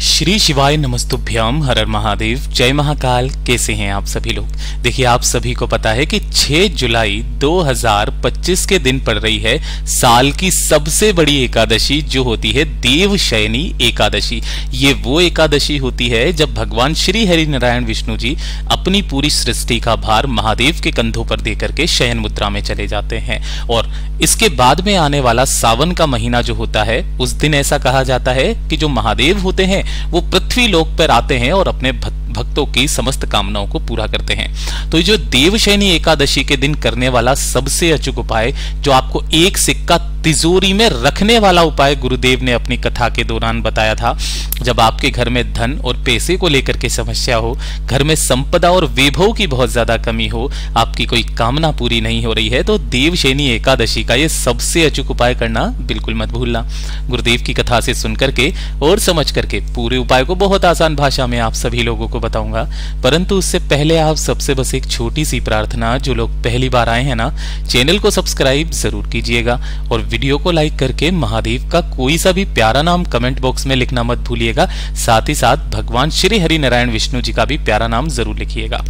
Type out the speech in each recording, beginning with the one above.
श्री शिवाय नमस्तुभ्यम, हर हर महादेव, जय महाकाल। कैसे हैं आप सभी लोग। देखिए, आप सभी को पता है कि 6 जुलाई 2025 के दिन पड़ रही है साल की सबसे बड़ी एकादशी, जो होती है देवशयनी एकादशी। ये वो एकादशी होती है जब भगवान श्री हरि नारायण विष्णु जी अपनी पूरी सृष्टि का भार महादेव के कंधों पर देकर के शयन मुद्रा में चले जाते हैं। और इसके बाद में आने वाला सावन का महीना जो होता है, उस दिन ऐसा कहा जाता है कि जो महादेव होते हैं वो पृथ्वी लोक पर आते हैं और अपने भक्तों की समस्त कामनाओं को पूरा करते हैं। तो ये जो देवशयनी एकादशी के दिन करने वाला सबसे अचूक उपाय, जो आपको एक सिक्का तिजोरी में रखने वाला उपाय गुरुदेव ने अपनी कथा के दौरान बताया था। जब आपके घर में धन और पैसे को लेकर के समस्या हो, घर में संपदा और वैभव की बहुत ज्यादा कमी हो, आपकी कोई कामना पूरी नहीं हो रही है, तो देवशयनी एकादशी का ये सबसे अचूक उपाय करना बिल्कुल मत भूलना। गुरुदेव की कथा से सुन करके और समझ करके पूरे उपाय को बहुत आसान भाषा में आप सभी लोगों को बताऊंगा। परंतु उससे पहले आप सबसे बस एक छोटी सी प्रार्थना, जो लोग पहली बार आए हैं ना, चैनल को सब्सक्राइब जरूर कीजिएगा और वीडियो को लाइक करके महादेव का कोई सा भी प्यारा नाम कमेंट बॉक्स में लिखना मत भूलिएगा। साथ ही साथ भगवान श्री हरि नारायण विष्णु जी का भी प्यारा नाम जरूर लिखिएगा।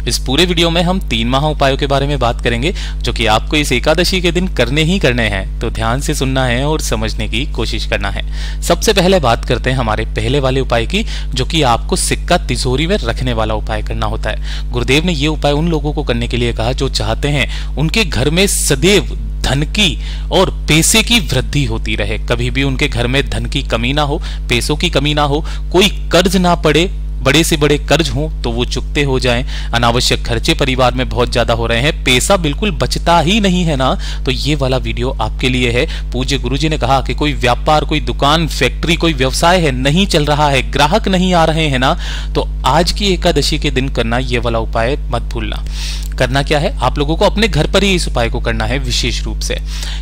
इस पूरे वीडियो में हम 3 महा उपायों के बारे में बात करेंगे, जो कि आपको इस एकादशी के दिन करने ही करने हैं। तो ध्यान से सुनना है और समझने की कोशिश करना है। सबसे पहले बात करते हैं हमारे पहले वाले उपाय की, जो कि आपको सिक्का तिजोरी में रखने वाला उपाय करना होता है। गुरुदेव ने यह उपाय उन लोगों को करने के लिए कहा जो चाहते हैं उनके घर में सदैव धन की और पैसे की वृद्धि होती रहे, कभी भी उनके घर में धन की कमी ना हो, पैसों की कमी ना हो, कोई कर्ज ना पड़े, बड़े से बड़े कर्ज हो तो वो चुकते हो जाएं, अनावश्यक खर्चे परिवार में बहुत ज्यादा हो रहे हैं, पैसा बिल्कुल बचता ही नहीं है ना, तो ये वाला वीडियो आपके लिए है। पूज्य गुरुजी ने कहा कि कोई व्यापार, कोई दुकान, फैक्ट्री, कोई व्यवसाय है, नहीं चल रहा है, ग्राहक नहीं आ रहे हैं ना, तो आज की एकादशी के दिन करना ये वाला उपाय मत भूलना। करना क्या है, आप लोगों को अपने घर पर ही इस उपाय को करना है। विशेष रूप से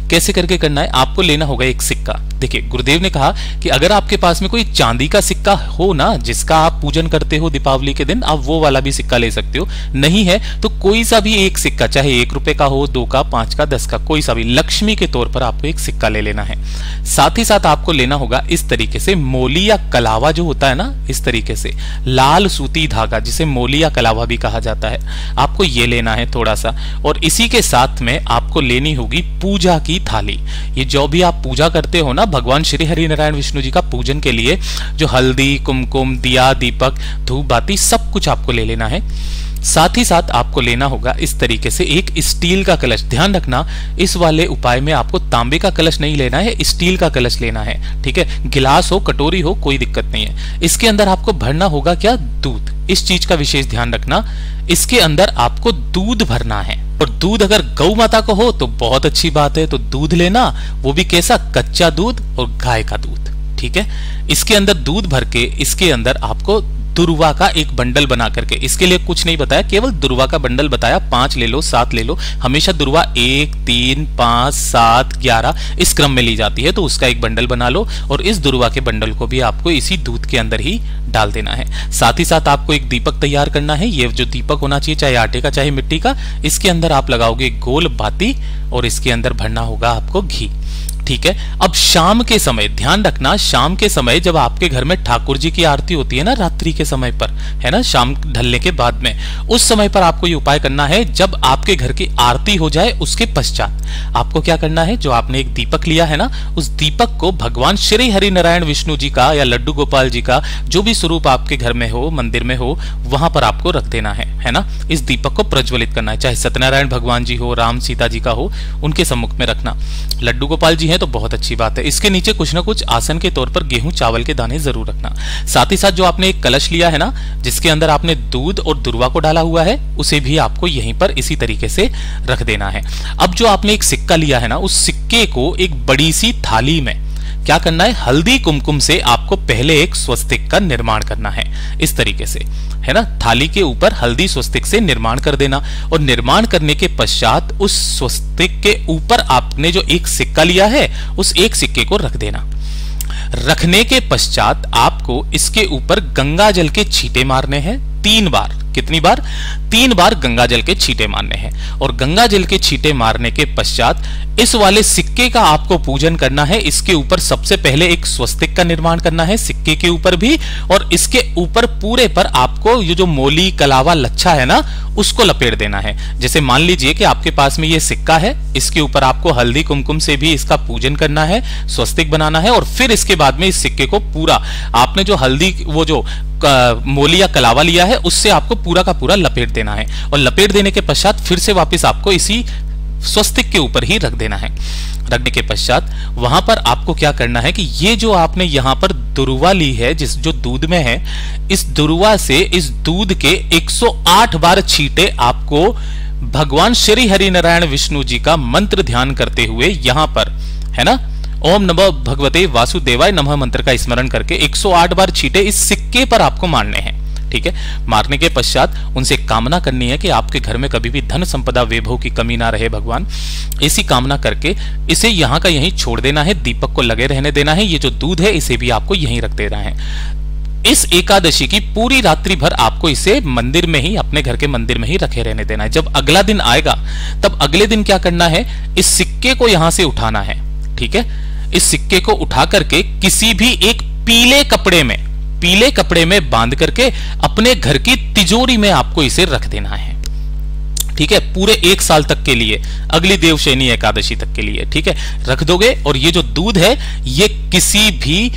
कैसे करके करना है, आपको लेना होगा एक सिक्का। देखिए, गुरुदेव ने कहा कि अगर आपके पास में कोई चांदी का सिक्का हो ना, जिसका आप पूजन करते हो दीपावली के दिन, आप वो वाला भी सिक्का ले सकते हो। नहीं है तो कोई सा भी एक सिक्का, चाहे 1 रुपए का हो, 2 का, 5 का, 10 का, कोई सा भी लक्ष्मी के तौर पर आपको एक सिक्का ले लेना है। साथ ही साथ आपको लेना होगा इस तरीके से मोली या कलावा जो होता है ना, इस तरीके से लाल सूती धागा, जिसे मोली या कलावा भी कहा जाता है, आपको ये लेना है थोड़ा सा। और इसी के साथ में आपको लेनी होगी पूजा की थाली। ये जो भी आप पूजा करते हो ना भगवान श्री हरि नारायण विष्णु जी का पूजन के लिए, जो हल्दी, कुमकुम, दिया, दीपक, धूप बाती, सब कुछ आपको ले लेना है। साथ ही साथ आपको लेना होगा इस तरीके से एक स्टील का कलश। ध्यान रखना, इस वाले उपाय में आपको तांबे का कलश नहीं लेना है, स्टील का कलश लेना है। ठीक है, गिलास हो, कटोरी हो, कोई दिक्कत नहीं है। इसके अंदर आपको भरना होगा क्या, दूध। इस चीज का विशेष ध्यान रखना, इसके अंदर आपको दूध भरना है। और दूध अगर गौ माता को हो तो बहुत अच्छी बात है, तो दूध लेना, वो भी कैसा, कच्चा दूध और गाय का दूध। ठीक है, इसके अंदर दूध भर के इसके अंदर आपको दुर्वा का एक बंडल बना करके, इसके लिए कुछ नहीं बताया, केवल दुर्वा का बंडल बताया। 5 ले लो, 7 ले लो, हमेशा दुर्वा 1, 3, 5, 7, 11 इस क्रम में ली जाती है, तो उसका एक बंडल बना लो और इस दुर्वा के बंडल को भी आपको इसी दूध के अंदर ही डाल देना है। साथ ही साथ आपको एक दीपक तैयार करना है। ये जो दीपक होना चाहिए, चाहे आटे का चाहे मिट्टी का, इसके अंदर आप लगाओगे गोल बाती और इसके अंदर भरना होगा आपको घी। ठीक है, अब शाम के समय ध्यान रखना, शाम के समय जब आपके घर में ठाकुर जी की आरती होती है ना, रात्रि के समय पर, है ना, शाम ढलने के बाद में, उस समय पर आपको ये उपाय करना है। जब आपके घर की आरती हो जाए उसके पश्चात आपको क्या करना है, जो आपने एक दीपक लिया है ना, उस दीपक को भगवान श्री हरि नारायण विष्णु जी का या लड्डू गोपाल जी का जो भी स्वरूप आपके घर में हो, मंदिर में हो, वहां पर आपको रख देना है ना। इस दीपक को प्रज्वलित करना है, चाहे सत्यनारायण भगवान जी हो, राम सीता जी का हो, उनके सम्मुख में रखना। लड्डू गोपाल जी हैं तो बहुत अच्छी बात है। इसके नीचे कुछ ना कुछ आसन के तौर पर गेहूं चावल के दाने जरूर रखना। साथ ही साथ जो आपने एक कलश लिया है ना, जिसके अंदर आपने दूध और दुर्वा को डाला हुआ है, उसे भी आपको यहीं पर इसी तरीके से रख देना है। अब जो आपने एक सिक्का लिया है ना, उस सिक्के को एक बड़ी सी थाली में क्या करना है, हल्दी कुमकुम से आपको पहले एक स्वस्तिक का निर्माण करना है। इस तरीके से, है ना, थाली के ऊपर हल्दी स्वस्तिक से निर्माण कर देना। और निर्माण करने के पश्चात उस स्वस्तिक के ऊपर आपने जो एक सिक्का लिया है, उस एक सिक्के को रख देना। रखने के पश्चात आपको इसके ऊपर गंगा जल के छींटे मारने हैं। 3 बार, कितनी बार? 3 बार गंगा जल के छींटे मारने हैं। और गंगा जल के छींटे मारने के पश्चात इस वाले सिक्के का आपको पूजन करना है। इसके ऊपर सबसे पहले एक स्वस्तिक का निर्माण करना है, सिक्के के ऊपर भी, और इसके ऊपर पूरे पर आपको ये जो मोली कलावा लच्छा है ना, उसको लपेट देना है। जैसे मान लीजिए कि आपके पास में ये सिक्का है, इसके ऊपर आपको हल्दी कुमकुम से भी इसका पूजन करना है, स्वस्तिक बनाना है, और फिर इसके बाद में इस सिक्के को पूरा आपने जो हल्दी वो जो मोली या कलावा लिया है उससे आपको पूरा का पूरा लपेट देना है। और लपेट देने के पश्चात फिर से वापस आपको इसी स्वस्तिक के ऊपर ही रख देना है। रखने के पश्चात वहां पर आपको क्या करना है कि ये जो आपने यहां पर दुर्वा ली है, जिस जो दूध में है, इस दुर्वा से इस दूध के 108 बार छींटे आपको भगवान श्री हरि नारायण विष्णु जी का मंत्र ध्यान करते हुए यहां पर, है ना, ओम नमः भगवते वासुदेवाय नमः मंत्र का स्मरण करके 108 बार छींटे इस सिक्के पर आपको मारने हैं। ठीक है, मारने के पश्चात उनसे कामना करनी है कि आपके घर में कभी भी धन संपदा वैभव की कमी ना रहे भगवान। ऐसी कामना करके इसे यहां का यहीं छोड़ देना है, दीपक को लगे रहने देना है। ये जो दूध है इसे भी आपको यहीं रख देना है। इस एकादशी की पूरी रात्रि भर आपको इसे मंदिर में ही, अपने घर के मंदिर में ही रखे रहने देना है। जब अगला दिन आएगा तब अगले दिन क्या करना है, इस सिक्के को यहां से उठाना है। ठीक है, इस सिक्के को उठा करके किसी भी एक पीले कपड़े में बांध करके अपने घर की तिजोरी में आपको इसे रख देना है। ठीक है, पूरे 1 साल तक के लिए, अगली देवशयनी एकादशी तक के लिए। ठीक है, रख दोगे। और ये जो दूध है ये किसी भी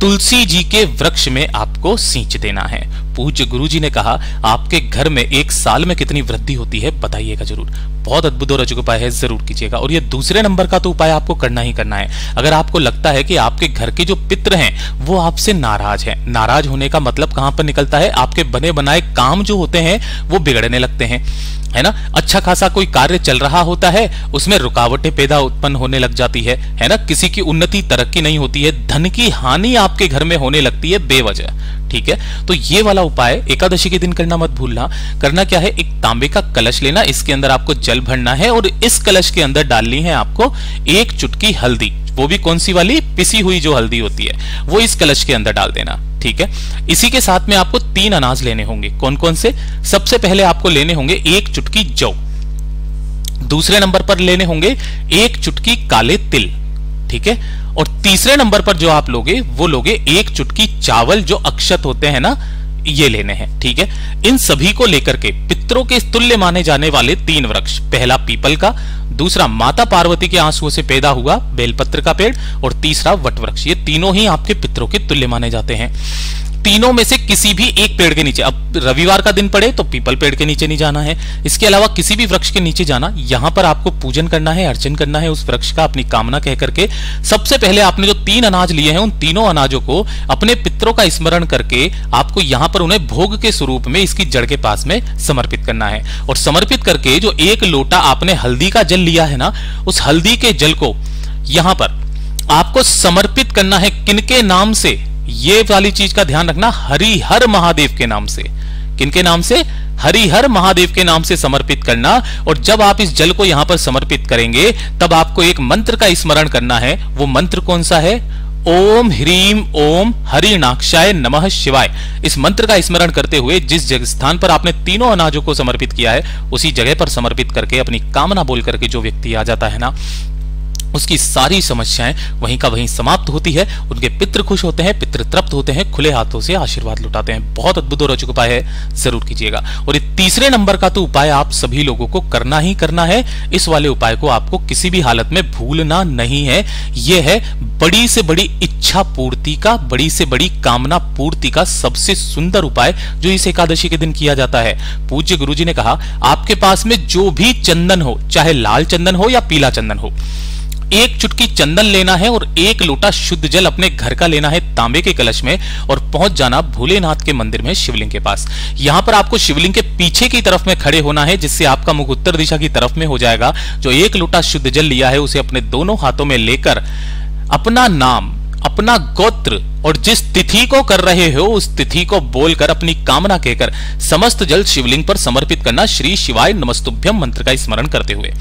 तुलसी जी के वृक्ष में आपको सींच देना है। पूज्य गुरुजी ने कहा आपके घर में 1 साल में कितनी वृद्धि होती है बताइएगा जरूर। बहुत अद्भुत और अचूक उपाय है, जरूर कीजिएगा। और ये दूसरे नंबर का तो उपाय आपको करना ही करना है। अगर आपको लगता है कि आपके घर के जो पितृ हैं वो आपसे नाराज हैं, नाराज होने का मतलब कहां पर निकलता है, आपके बने बनाए काम जो होते हैं वो बिगड़ने लगते हैं, है ना। अच्छा खासा कोई कार्य चल रहा होता है, उसमें रुकावटें पैदा उत्पन्न होने लग जाती है ना। किसी की उन्नति तरक्की नहीं होती है, धन की हानि आपके घर में होने लगती है बेवजह। ठीक है, तो ये वाला उपाय एकादशी के दिन करना मत भूलना। करना क्या है, एक तांबे का कलश लेना, इसके अंदर आपको जल भरना है और इस कलश के अंदर डालनी है आपको 1 चुटकी हल्दी। वो भी कौन सी वाली, पिसी हुई जो हल्दी होती है, वो इस कलश के अंदर डाल देना। ठीक है, इसी के साथ में आपको 3 अनाज लेने होंगे। कौन कौन से? सबसे पहले आपको लेने होंगे 1 चुटकी जौ, दूसरे नंबर पर लेने होंगे 1 चुटकी काले तिल। ठीक है, और तीसरे नंबर पर जो आप लोगे वो लोगे 1 चुटकी चावल, जो अक्षत होते हैं ना, ये लेने हैं। ठीक है, इन सभी को लेकर के पितरों के तुल्य माने जाने वाले 3 वृक्ष, पहला पीपल का, दूसरा माता पार्वती के आंसुओं से पैदा हुआ बेलपत्र का पेड़, और तीसरा वट वृक्ष। ये तीनों ही आपके पितरों के तुल्य माने जाते हैं। तीनों में से किसी भी एक पेड़ के नीचे, अब रविवार का दिन पड़े तो पीपल पेड़ के नीचे नहीं जाना है, इसके अलावा किसी भी वृक्ष के नीचे जाना। यहां पर आपको पूजन करना है, अर्चन करना है उस वृक्ष का, अपनी कामना कह करके। सबसे पहले आपने जो 3 अनाज लिए हैं उन तीनों अनाजों को अपने पितरों का स्मरण करके आपको यहां पर उन्हें भोग के स्वरूप में इसकी जड़ के पास में समर्पित करना है। और समर्पित करके जो 1 लोटा आपने हल्दी का जल लिया है ना, उस हल्दी के जल को यहां पर आपको समर्पित करना है। किनके नाम से, ये वाली चीज का ध्यान रखना, हरिहर महादेव के नाम से। किनके नाम से? हरिहर महादेव के नाम से समर्पित करना। और जब आप इस जल को यहां पर समर्पित करेंगे तब आपको एक मंत्र का स्मरण करना है। वो मंत्र कौन सा है? ओम ह्रीम ओम हरिणाक्षाय नमः शिवाय। इस मंत्र का स्मरण करते हुए जिस स्थान पर आपने तीनों अनाजों को समर्पित किया है उसी जगह पर समर्पित करके अपनी कामना बोल करके जो व्यक्ति आ जाता है ना, उसकी सारी समस्याएं वहीं का वहीं समाप्त होती है। उनके पितृ खुश होते हैं, पितृ तृप्त होते हैं, खुले हाथों से आशीर्वाद लुटाते हैं। बहुत अद्भुत और अचूक उपाय है, जरूर कीजिएगा। और ये तीसरे नंबर का तो उपाय आप सभी लोगों को करना ही करना है। इस वाले उपाय को आपको किसी भी हालत में भूलना नहीं है। यह है बड़ी से बड़ी इच्छा पूर्ति का, बड़ी से बड़ी कामना पूर्ति का सबसे सुंदर उपाय जो इस एकादशी के दिन किया जाता है। पूज्य गुरुजी ने कहा आपके पास में जो भी चंदन हो, चाहे लाल चंदन हो या पीला चंदन हो, 1 चुटकी चंदन लेना है और 1 लोटा शुद्ध जल अपने घर का लेना है तांबे के कलश में, और पहुंच जाना भोलेनाथ के मंदिर में शिवलिंग के पास। यहां पर आपको शिवलिंग के पीछे की तरफ में खड़े होना है, जिससे आपका मुख उत्तर दिशा की तरफ में हो जाएगा। जो 1 लोटा शुद्ध जल लिया है उसे अपने दोनों हाथों में लेकर अपना नाम, अपना गोत्र और जिस तिथि को कर रहे हो उस तिथि को बोलकर अपनी कामना कहकर समस्त जल शिवलिंग पर समर्पित करना, श्री शिवाय नमस्तुभ्यम मंत्र का स्मरण करते हुए।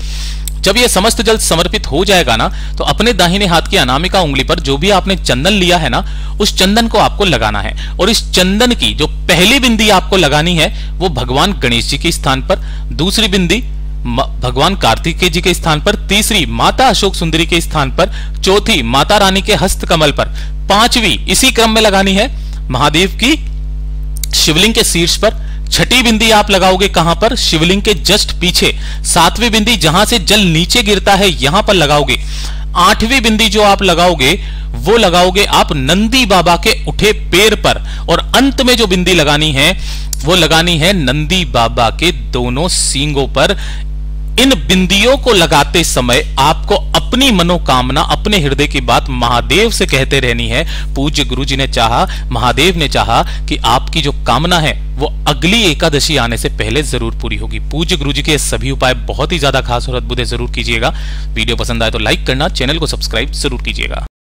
जब ये समस्त जल समर्पित हो जाएगा ना, तो अपने दाहिने हाथ की अनामिका उंगली पर जो भी आपने चंदन लिया है ना, उस चंदन को आपको लगाना है। और इस चंदन की जो पहली बिंदी आपको लगानी है वो भगवान गणेश जी के स्थान पर, दूसरी बिंदी भगवान कार्तिकेय जी के स्थान पर, तीसरी माता अशोक सुंदरी के स्थान पर, चौथी माता रानी के हस्त कमल पर, पांचवी इसी क्रम में लगानी है महादेव की शिवलिंग के शीर्ष पर, छठी बिंदी आप लगाओगे कहां पर, शिवलिंग के जस्ट पीछे, सातवीं बिंदी जहां से जल नीचे गिरता है यहां पर लगाओगे, आठवीं बिंदी जो आप लगाओगे वो लगाओगे आप नंदी बाबा के उठे पैर पर, और अंत में जो बिंदी लगानी है वो लगानी है नंदी बाबा के दोनों सींगों पर। इन बिंदियों को लगाते समय आपको अपनी मनोकामना, अपने हृदय की बात महादेव से कहते रहनी है। पूज्य गुरु जी ने चाहा, महादेव ने चाहा कि आपकी जो कामना है वो अगली एकादशी आने से पहले जरूर पूरी होगी। पूज्य गुरु जी के सभी उपाय बहुत ही ज्यादा खास और अद्भुत है, जरूर कीजिएगा। वीडियो पसंद आए तो लाइक करना, चैनल को सब्सक्राइब जरूर कीजिएगा।